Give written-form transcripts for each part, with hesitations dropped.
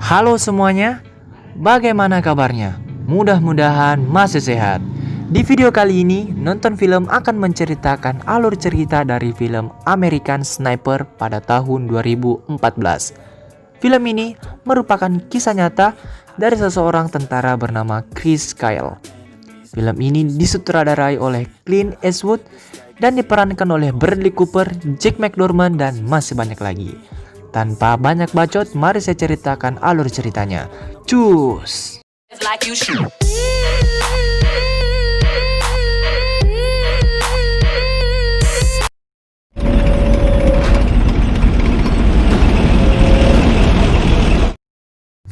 Halo semuanya, bagaimana kabarnya? Mudah-mudahan masih sehat. Di video kali ini, nonton film akan menceritakan alur cerita dari film American Sniper pada tahun 2014. Film ini merupakan kisah nyata dari seseorang tentara bernama Chris Kyle. Film ini disutradarai oleh Clint Eastwood dan diperankan oleh Bradley Cooper, Jack McDormand, dan masih banyak lagi. Tanpa banyak bacot, mari saya ceritakan alur ceritanya. Cus!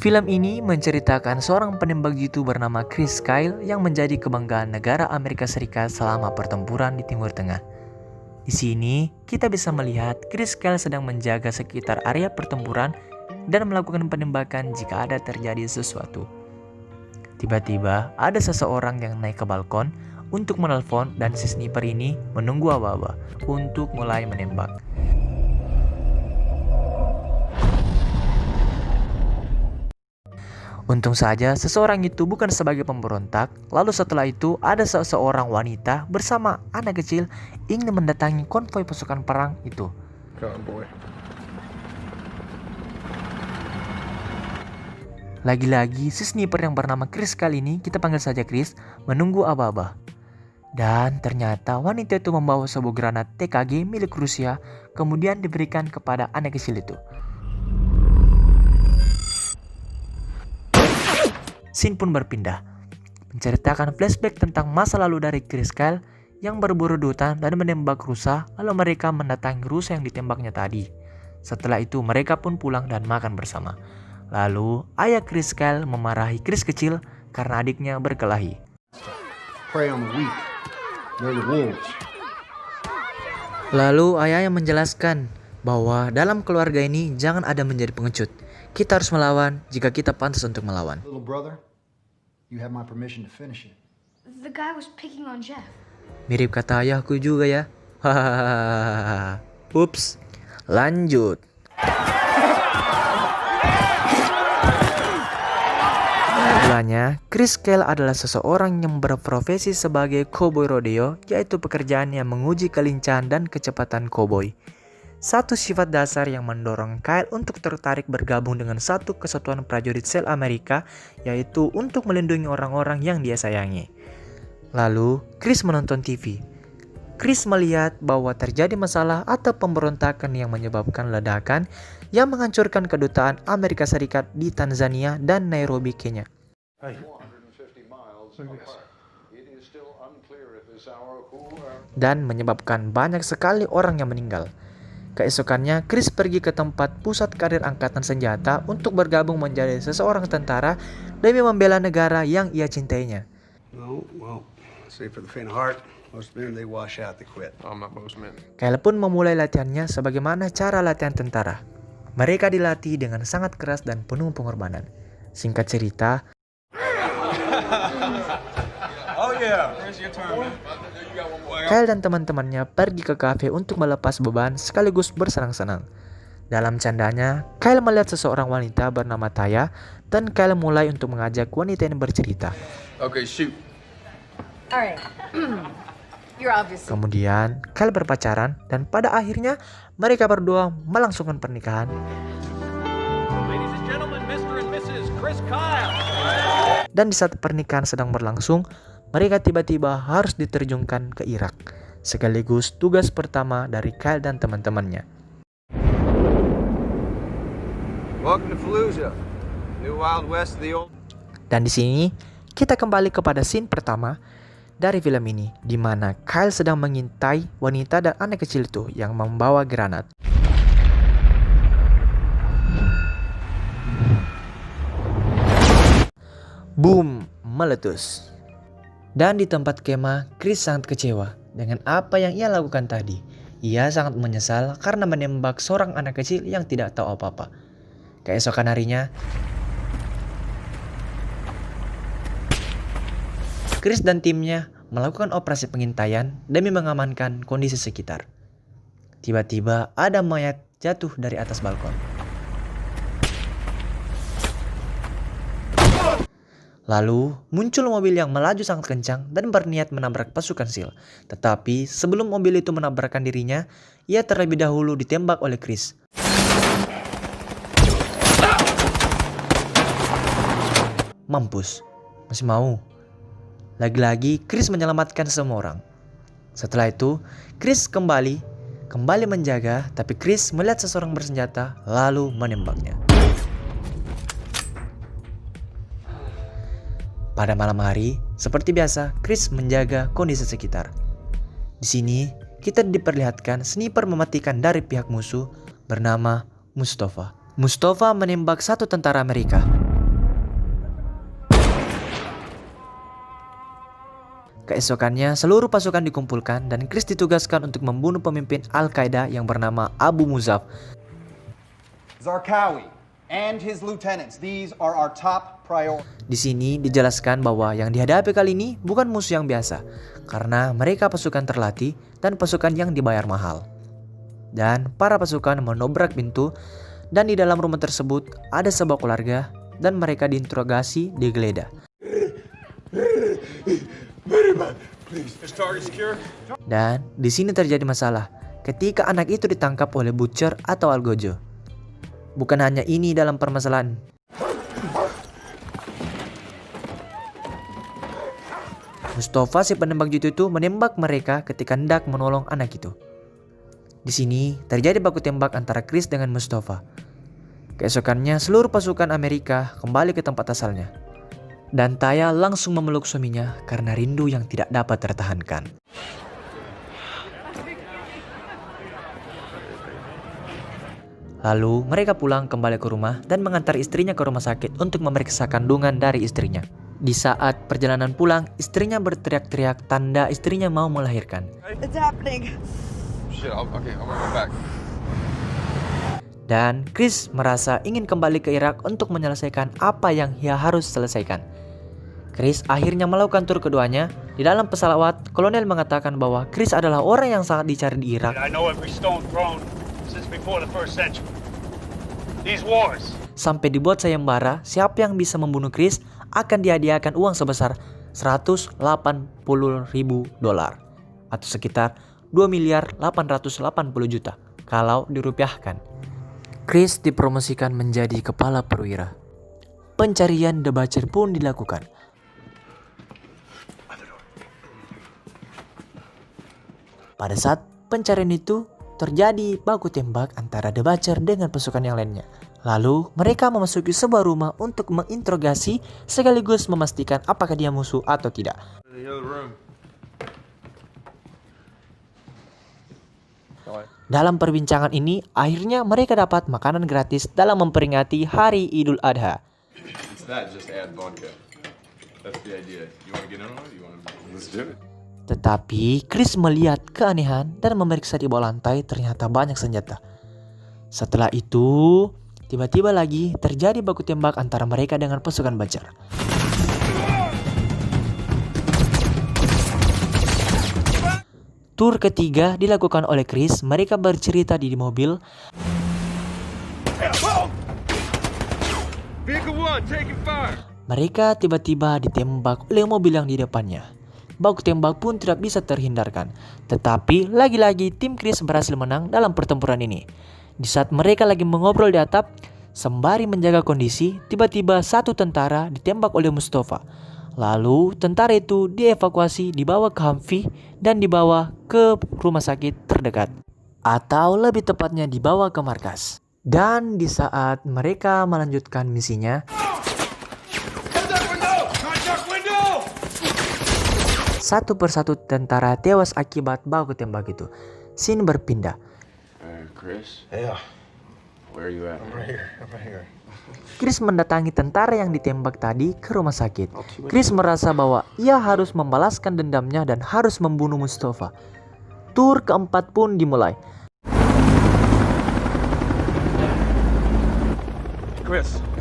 Film ini menceritakan seorang penembak jitu bernama Chris Kyle yang menjadi kebanggaan negara Amerika Serikat selama pertempuran di Timur Tengah. Di sini, kita bisa melihat Chris Kyle sedang menjaga sekitar area pertempuran dan melakukan penembakan jika ada terjadi sesuatu. Tiba-tiba, ada seseorang yang naik ke balkon untuk menelpon dan si sniper ini menunggu aba-aba untuk mulai menembak. Untung saja seseorang itu bukan sebagai pemberontak. Lalu setelah itu ada seseorang wanita bersama anak kecil ingin mendatangi konvoi pasukan perang itu. Lagi-lagi si sniper yang bernama Chris kali ini, kita panggil saja Chris, menunggu aba-aba. Dan ternyata wanita itu membawa sebuah granat TKG milik Rusia, kemudian diberikan kepada anak kecil itu. Scene pun berpindah, menceritakan flashback tentang masa lalu dari Chris Kyle yang berburu di hutan dan menembak rusa, lalu mereka mendatangi rusa yang ditembaknya tadi. Setelah itu mereka pun pulang dan makan bersama. Lalu ayah Chris Kyle memarahi Chris kecil karena adiknya berkelahi. Lalu ayahnya menjelaskan bahwa dalam keluarga ini jangan ada menjadi pengecut. Kita harus melawan jika kita pantas untuk melawan. Mirip kata ayahku juga ya. Hahaha. Ups. Lanjut. Mulanya, Chris Kyle adalah seseorang yang berprofesi sebagai cowboy rodeo, yaitu pekerjaan yang menguji kelincahan dan kecepatan cowboy. Satu sifat dasar yang mendorong Kyle untuk tertarik bergabung dengan satu kesatuan prajurit sel Amerika, yaitu untuk melindungi orang-orang yang dia sayangi. Lalu, Chris menonton TV. Chris melihat bahwa terjadi masalah atau pemberontakan yang menyebabkan ledakan yang menghancurkan kedutaan Amerika Serikat di Tanzania dan Nairobi, Kenya. Dan menyebabkan banyak sekali orang yang meninggal. Keesokannya, Chris pergi ke tempat pusat karir angkatan senjata untuk bergabung menjadi seseorang tentara demi membela negara yang ia cintainya. Kyle pun memulai latihannya sebagaimana cara latihan tentara. Mereka dilatih dengan sangat keras dan penuh pengorbanan. Singkat cerita, Kyle dan teman-temannya pergi ke kafe untuk melepas beban sekaligus bersenang-senang. Dalam candanya, Kyle melihat seseorang wanita bernama Taya dan Kyle mulai untuk mengajak wanita ini bercerita. Kemudian, Kyle berpacaran dan pada akhirnya mereka berdua melangsungkan pernikahan. Dan di saat pernikahan sedang berlangsung, mereka tiba-tiba harus diterjunkan ke Irak, sekaligus tugas pertama dari Kyle dan teman-temannya. Dan di sini kita kembali kepada scene pertama dari film ini, di mana Kyle sedang mengintai wanita dan anak kecil itu yang membawa granat. Boom, meletus. Dan di tempat kemah, Chris sangat kecewa dengan apa yang ia lakukan tadi. Ia sangat menyesal karena menembak seorang anak kecil yang tidak tahu apa-apa. Keesokan harinya, Chris dan timnya melakukan operasi pengintaian demi mengamankan kondisi sekitar. Tiba-tiba ada mayat jatuh dari atas balkon. Lalu muncul mobil yang melaju sangat kencang dan berniat menabrak pasukan SEAL. Tetapi sebelum mobil itu menabrakkan dirinya, ia terlebih dahulu ditembak oleh Chris. Mampus, masih mau. Lagi-lagi Chris menyelamatkan semua orang. Setelah itu, Chris kembali menjaga, tapi Chris melihat seseorang bersenjata lalu menembaknya. Pada malam hari, seperti biasa, Chris menjaga kondisi sekitar. Di sini, kita diperlihatkan sniper mematikan dari pihak musuh bernama Mustafa. Mustafa menembak satu tentara Amerika. Keesokannya, seluruh pasukan dikumpulkan dan Chris ditugaskan untuk membunuh pemimpin Al-Qaeda yang bernama Abu Musab. Zarqawi and his lieutenants, these are our top priority. Di sini dijelaskan bahwa yang dihadapi kali ini bukan musuh yang biasa, karena mereka pasukan terlatih dan pasukan yang dibayar mahal. Dan para pasukan menobrak pintu, dan di dalam rumah tersebut ada sebuah keluarga dan mereka diinterogasi digeledah. Dan di sini terjadi masalah ketika anak itu ditangkap oleh Butcher atau Algojo. Bukan hanya ini dalam permasalahan. Mustafa si penembak jitu itu menembak mereka ketika hendak menolong anak itu. Di sini terjadi baku tembak antara Chris dengan Mustafa. Keesokannya seluruh pasukan Amerika kembali ke tempat asalnya. Dan Taya langsung memeluk suaminya karena rindu yang tidak dapat tertahankan. Lalu mereka pulang kembali ke rumah dan mengantar istrinya ke rumah sakit untuk memeriksa kandungan dari istrinya. Di saat perjalanan pulang, istrinya berteriak-teriak tanda istrinya mau melahirkan. It's happening. Shit, okay, I'm gonna go back. Dan Chris merasa ingin kembali ke Irak untuk menyelesaikan apa yang ia harus selesaikan. Chris akhirnya melakukan tur keduanya. Di dalam pesawat, kolonel mengatakan bahwa Chris adalah orang yang sangat dicari di Irak. I know every stone thrown since before the first century. These wars. Sampai dibuat sayembara, siapa yang bisa membunuh Chris akan dihadiahkan uang sebesar $180.000 atau sekitar 2.880.000.000 kalau dirupiahkan. Chris dipromosikan menjadi kepala perwira. Pencarian The Butcher pun dilakukan. Pada saat pencarian itu terjadi baku tembak antara The Butcher dengan pasukan yang lainnya. Lalu mereka memasuki sebuah rumah untuk menginterogasi sekaligus memastikan apakah dia musuh atau tidak. Dalam perbincangan ini, akhirnya mereka dapat makanan gratis dalam memperingati Hari Idul Adha. Tetapi Chris melihat keanehan dan memeriksa di bawah lantai, ternyata banyak senjata. Setelah itu, tiba-tiba lagi terjadi baku tembak antara mereka dengan pasukan Butcher. Tur ketiga dilakukan oleh Chris. Mereka bercerita di mobil. Mereka tiba-tiba ditembak oleh mobil yang di depannya. Baku tembak pun tidak bisa terhindarkan. Tetapi lagi-lagi tim Chris berhasil menang dalam pertempuran ini. Di saat mereka lagi mengobrol di atap, sembari menjaga kondisi, tiba-tiba satu tentara ditembak oleh Mustafa. Lalu tentara itu dievakuasi, dibawa ke Humvee dan dibawa ke rumah sakit terdekat. Atau lebih tepatnya dibawa ke markas. Dan di saat mereka melanjutkan misinya, satu persatu tentara tewas akibat baku tembak itu. Scene berpindah. Chris? Yeah, Where are you at? I'm right here. Chris mendatangi tentara yang ditembak tadi ke rumah sakit. Chris merasa bahwa ia harus membalaskan dendamnya dan harus membunuh Mustafa. Tur keempat pun dimulai.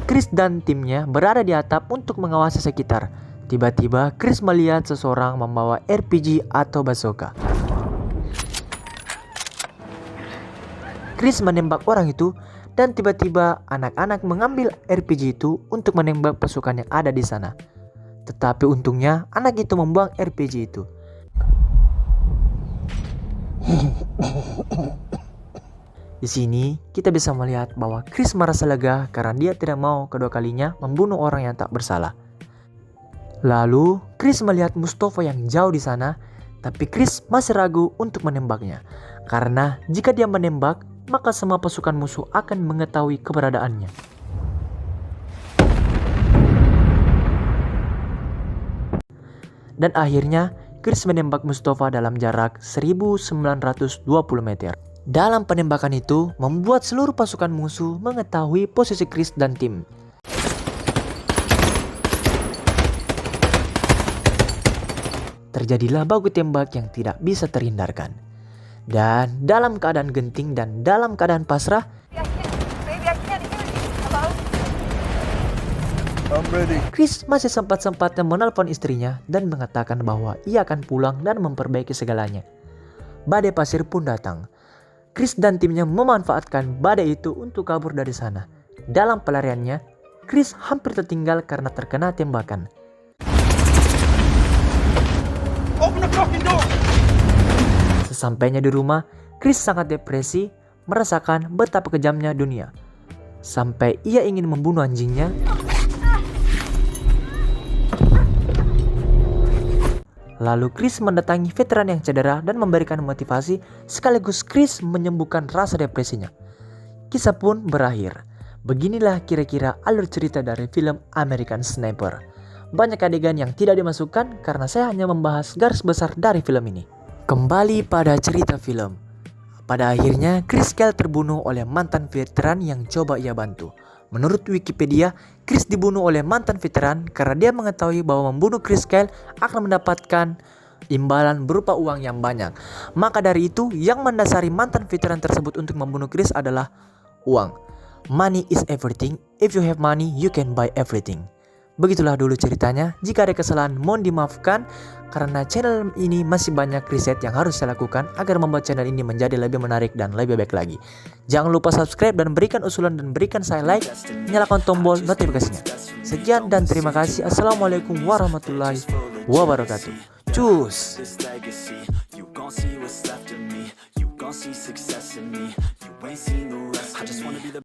Chris dan timnya berada di atap untuk mengawasi sekitar. Tiba-tiba Chris melihat seseorang membawa RPG atau bazooka. Chris menembak orang itu dan tiba-tiba anak-anak mengambil RPG itu untuk menembak pasukan yang ada di sana. Tetapi untungnya anak itu membuang RPG itu. Di sini kita bisa melihat bahwa Chris merasa lega karena dia tidak mau kedua kalinya membunuh orang yang tak bersalah. Lalu Chris melihat Mustafa yang jauh di sana, tapi Chris masih ragu untuk menembaknya. Karena jika dia menembak, maka semua pasukan musuh akan mengetahui keberadaannya. Dan akhirnya Chris menembak Mustafa dalam jarak 1920 meter. Dalam penembakan itu membuat seluruh pasukan musuh mengetahui posisi Chris dan tim. Terjadilah baku tembak yang tidak bisa terhindarkan. Dan dalam keadaan genting dan dalam keadaan pasrah, Chris masih sempat-sempatnya menelpon istrinya dan mengatakan bahwa ia akan pulang dan memperbaiki segalanya. Badai pasir pun datang. Chris dan timnya memanfaatkan badai itu untuk kabur dari sana. Dalam pelariannya, Chris hampir tertinggal karena terkena tembakan. Open the fucking door! Sesampainya di rumah, Chris sangat depresi, merasakan betapa kejamnya dunia. Sampai ia ingin membunuh anjingnya. Lalu Chris mendatangi veteran yang cedera dan memberikan motivasi, sekaligus Chris menyembuhkan rasa depresinya. Kisah pun berakhir. Beginilah kira-kira alur cerita dari film American Sniper. Banyak adegan yang tidak dimasukkan karena saya hanya membahas garis besar dari film ini. Kembali pada cerita film. Pada akhirnya Chris Kyle terbunuh oleh mantan veteran yang coba ia bantu. Menurut Wikipedia, Chris dibunuh oleh mantan veteran karena dia mengetahui bahwa membunuh Chris Kyle akan mendapatkan imbalan berupa uang yang banyak. Maka dari itu, yang mendasari mantan veteran tersebut untuk membunuh Chris adalah uang. Money is everything. If you have money, you can buy everything. Begitulah dulu ceritanya. Jika ada kesalahan mohon dimaafkan, karena channel ini masih banyak riset yang harus saya lakukan agar membuat channel ini menjadi lebih menarik dan lebih baik lagi. Jangan lupa subscribe dan berikan usulan dan berikan saya like, nyalakan tombol notifikasinya. Sekian dan terima kasih. Assalamualaikum warahmatullahi wabarakatuh. Cus.